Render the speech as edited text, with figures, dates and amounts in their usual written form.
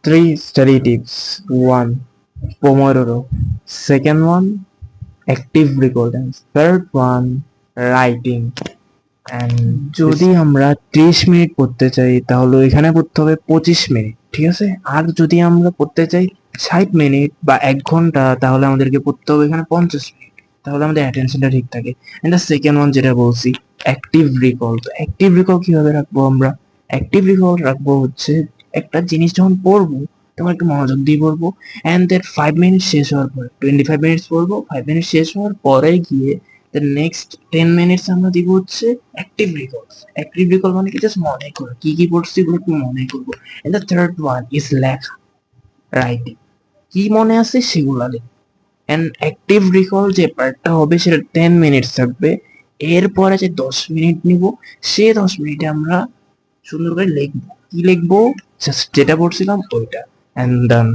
Three study tips. One, Pomodoro. Second one, active recordings. Third one, writing. And যদি আমরা 30 minute পড়তে চাই তাহলে এখানে পড়তে হবে 25 মিনিট, ঠিক আছে? আর যদি আমরা পড়তে চাই 60 মিনিট বা 1 ঘন্টা তাহলে আমাদেরকে পড়তে হবে এখানে 50 মিনিট, তাহলে আমাদের অ্যাটেনশনটা ঠিক থাকে। এন্ড দ্য সেকেন্ড ওয়ান যেটা বলছি, অ্যাক্টিভ রিকল। তো অ্যাক্টিভ রিকল কিভাবে রাখবো আমরা? অ্যাক্টিভ রিকল রাখবো হচ্ছে একটা জিনিস যখন পড়বো তখন একটু মনোযোগ দিয়ে পড়বো, অ্যান্ড দ্যাট 5 মিনিট শেষ হওয়ার পরে 25 মিনিটস পড়বো, 5 মিনিট শেষ হওয়ার পরে গিয়ে the next 10 minutes আমরা দিব হচ্ছে অ্যাক্টিভ রিকল। অ্যাক্টিভ রিকল মানে কি জাস্ট মনে করা, কি কি পড়ছি এগুলো একটু মনে করবো। And the third one is লেখা, রাইটিং, কি মনে আছে সেগুলা লেখ। এন্ড অ্যাক্টিভ রিকল যে পার্টটা হবে সেটা 10 মিনিটস থাকবে, এরপরে যে 10 মিনিট নিব সে 10 মিনিটে আমরা সুন্দর করে লিখবো। কি লিখবো? জাস্ট যেটা পড়ছিলাম ওইটা, এন্ড ডান।